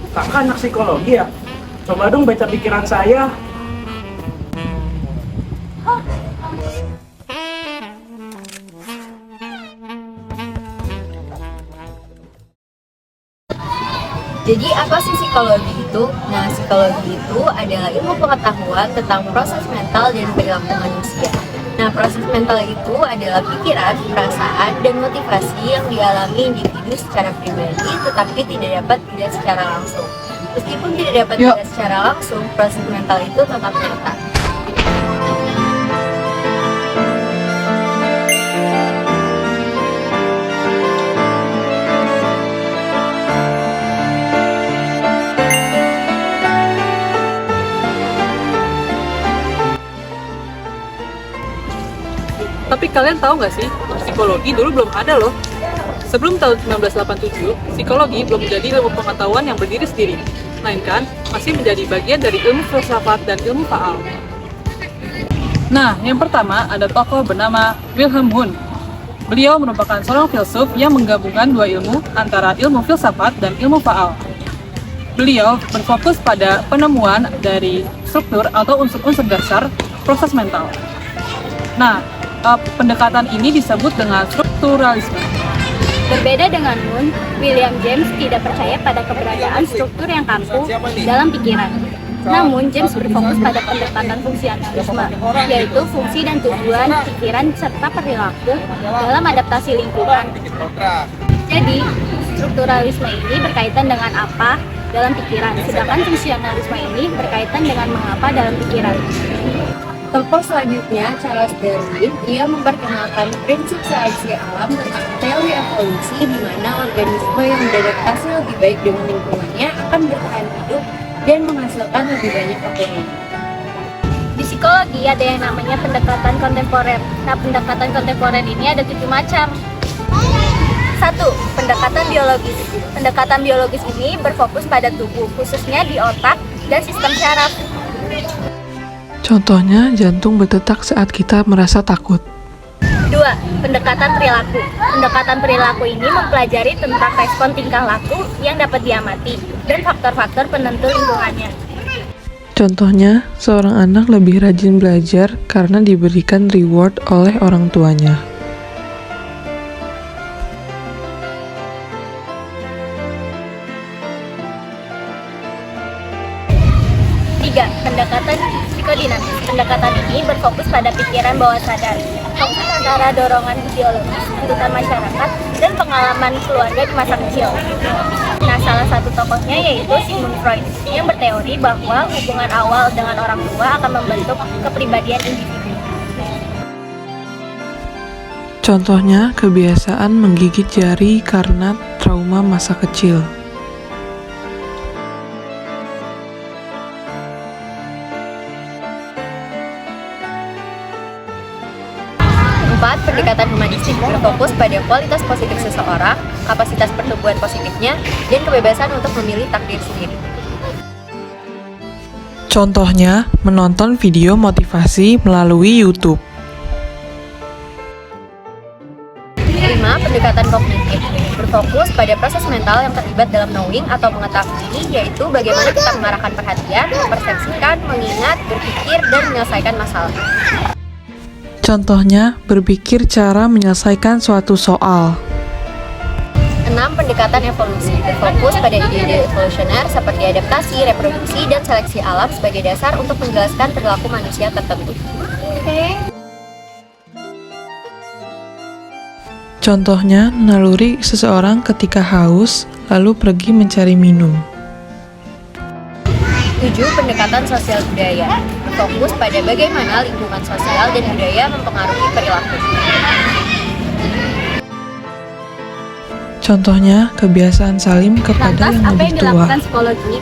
Kakak anak psikologi ya? Coba dong baca pikiran saya. Jadi apa sih psikologi itu? Nah, psikologi itu adalah ilmu pengetahuan tentang proses mental dan perilaku manusia. Nah, proses mental itu adalah pikiran, perasaan, dan motivasi yang dialami individu secara pribadi tetapi tidak dapat dilihat secara langsung. Meskipun tidak dapat dilihat secara langsung, proses mental itu tetap nyata. Tapi kalian tahu nggak sih, psikologi dulu belum ada loh. Sebelum tahun 1987, psikologi belum menjadi ilmu pengetahuan yang berdiri sendiri, melainkan masih menjadi bagian dari ilmu filsafat dan ilmu faal. Nah, yang pertama ada tokoh bernama Wilhelm Wundt. Beliau merupakan seorang filsuf yang menggabungkan dua ilmu antara ilmu filsafat dan ilmu faal. Beliau berfokus pada penemuan dari struktur atau unsur-unsur dasar proses mental. Nah, pendekatan ini disebut dengan strukturalisme. Berbeda dengan Wundt, William James tidak percaya pada keberadaan struktur yang kaku dalam pikiran. Namun, James berfokus pada pendekatan fungsionalisme, yaitu fungsi dan tujuan pikiran serta perilaku dalam adaptasi lingkungan. Jadi, strukturalisme ini berkaitan dengan apa dalam pikiran, sedangkan fungsionalisme ini berkaitan dengan mengapa dalam pikiran. Tokoh selanjutnya, Charles Darwin, ia memperkenalkan prinsip seleksi alam tentang teori evolusi di mana organisme yang beradaptasi lebih baik dengan lingkungannya akan bertahan hidup dan menghasilkan lebih banyak keturunan. Di psikologi ada yang namanya pendekatan kontemporer. Nah, pendekatan kontemporer ini ada 7 macam. 1. Pendekatan biologis. Pendekatan biologis ini berfokus pada tubuh, khususnya di otak dan sistem syaraf. Contohnya, jantung berdetak saat kita merasa takut. 2. Pendekatan perilaku. Pendekatan perilaku ini mempelajari tentang respon tingkah laku yang dapat diamati dan faktor-faktor penentu lingkungannya. Contohnya, seorang anak lebih rajin belajar karena diberikan reward oleh orang tuanya. 3. Pendekatan psikodinamis. Pendekatan ini berfokus pada pikiran bawah sadar, fokus antara dorongan biologis, tuntutan masyarakat, dan pengalaman keluarga di masa kecil. Nah, salah satu tokohnya yaitu Sigmund Freud, yang berteori bahwa hubungan awal dengan orang tua akan membentuk kepribadian individu. Contohnya, kebiasaan menggigit jari karena trauma masa kecil. 4. Pendekatan humanistik berfokus pada kualitas positif seseorang, kapasitas pertumbuhan positifnya, dan kebebasan untuk memilih takdir sendiri. Contohnya, menonton video motivasi melalui YouTube. 5. Pendekatan kognitif berfokus pada proses mental yang terlibat dalam knowing atau mengetahui, yaitu bagaimana kita mengarahkan perhatian, mempersepsikan, mengingat, berpikir, dan menyelesaikan masalah. Contohnya, berpikir cara menyelesaikan suatu soal. 6. Pendekatan evolusi berfokus pada ide-ide evolusioner seperti adaptasi, reproduksi, dan seleksi alam sebagai dasar untuk menjelaskan perilaku manusia tertentu. Contohnya, naluri seseorang ketika haus, lalu pergi mencari minum. 7. Pendekatan sosial budaya berfokus pada bagaimana lingkungan sosial dan budaya mempengaruhi perilaku. Contohnya, kebiasaan salim kepada Lantas, yang apa lebih yang tua. dilakukan psikologi?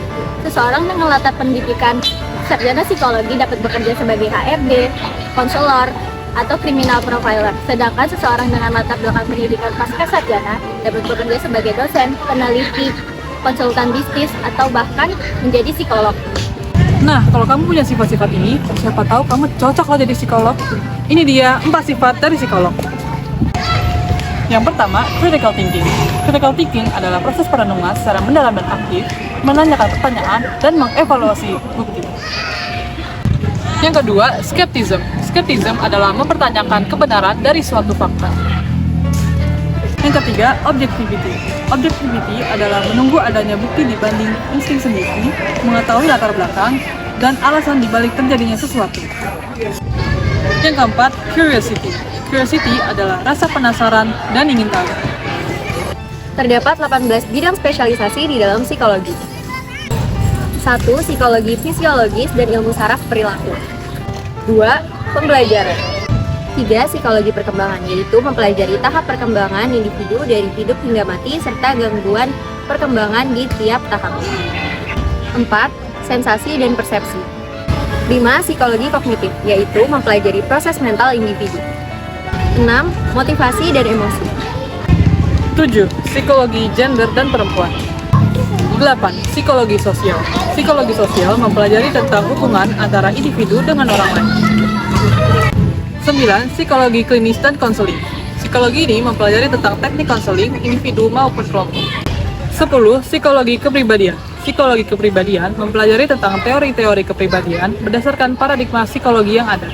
Seseorang dengan latar pendidikan sarjana psikologi dapat bekerja sebagai HRD, konselor, atau criminal profiler. Sedangkan seseorang dengan latar belakang pendidikan pasca sarjana dapat bekerja sebagai dosen, peneliti, konsultan bisnis, atau bahkan menjadi psikolog. Nah, kalau kamu punya sifat-sifat ini, siapa tahu kamu cocok loh jadi psikolog. Ini dia 4 sifat dari psikolog. Yang pertama, critical thinking. Critical thinking adalah proses perenungan secara mendalam dan aktif menanyakan pertanyaan, dan mengevaluasi bukti. Yang kedua, skeptism. Skeptism adalah mempertanyakan kebenaran dari suatu fakta. Yang ketiga, objectivity. Objectivity adalah menunggu adanya bukti dibanding insting sendiri, mengetahui latar belakang, dan alasan dibalik terjadinya sesuatu. Yang keempat, curiosity. Curiosity adalah rasa penasaran dan ingin tahu. Terdapat 18 bidang spesialisasi di dalam psikologi. 1. Psikologi fisiologis dan ilmu saraf perilaku. 2. Pembelajaran. 3. Psikologi perkembangan, yaitu mempelajari tahap perkembangan individu dari hidup hingga mati serta gangguan perkembangan di tiap tahap. 4. Sensasi dan persepsi. 5. Psikologi kognitif, yaitu mempelajari proses mental individu. 6. Motivasi dan emosi. 7. Psikologi gender dan perempuan. 8. Psikologi sosial. Psikologi sosial mempelajari tentang hubungan antara individu dengan orang lain. 9. Psikologi klinis dan konseling. Psikologi ini mempelajari tentang teknik konseling individu maupun kelompok. 10. Psikologi kepribadian. Psikologi kepribadian mempelajari tentang teori-teori kepribadian berdasarkan paradigma psikologi yang ada.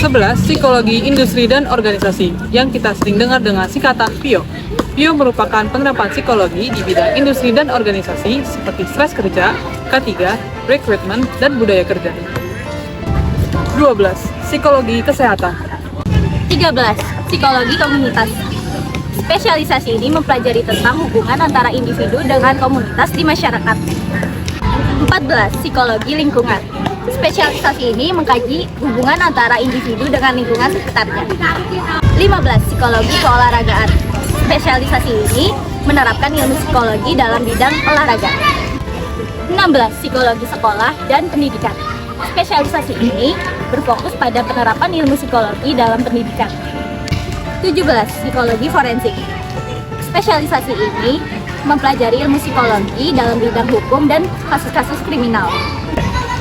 11. Psikologi industri dan organisasi, yang kita sering dengar dengan singkatan PIO. PIO merupakan penerapan psikologi di bidang industri dan organisasi seperti stres kerja, K3, recruitment, dan budaya kerja. 12. Psikologi kesehatan. 13. Psikologi komunitas. Spesialisasi ini mempelajari tentang hubungan antara individu dengan komunitas di masyarakat. 14. Psikologi lingkungan. Spesialisasi ini mengkaji hubungan antara individu dengan lingkungan sekitarnya. 15. Psikologi keolahragaan. Spesialisasi ini menerapkan ilmu psikologi dalam bidang olahraga. 16. Psikologi sekolah dan pendidikan. Spesialisasi ini berfokus pada penerapan ilmu psikologi dalam pendidikan. 17. Psikologi forensik. Spesialisasi ini mempelajari ilmu psikologi dalam bidang hukum dan kasus-kasus kriminal.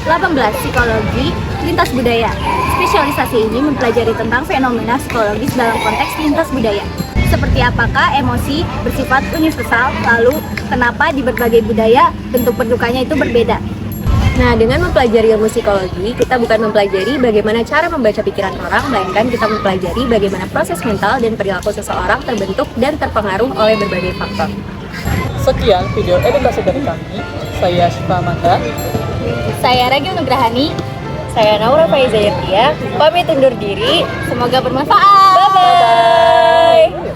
18. Psikologi lintas budaya. Spesialisasi ini mempelajari tentang fenomena psikologis dalam konteks lintas budaya. Seperti apakah emosi bersifat universal, lalu kenapa di berbagai budaya bentuk berdukanya itu berbeda. Nah, dengan mempelajari ilmu psikologi, kita bukan mempelajari bagaimana cara membaca pikiran orang, melainkan kita mempelajari bagaimana proses mental dan perilaku seseorang terbentuk dan terpengaruh oleh berbagai faktor. Sekian video edukasi dari kami. Saya Syifa Amanda. Saya Ragi Nugrahani. Saya Naura Faiza Yurdia, pamit undur diri. Semoga bermanfaat. Bye-bye!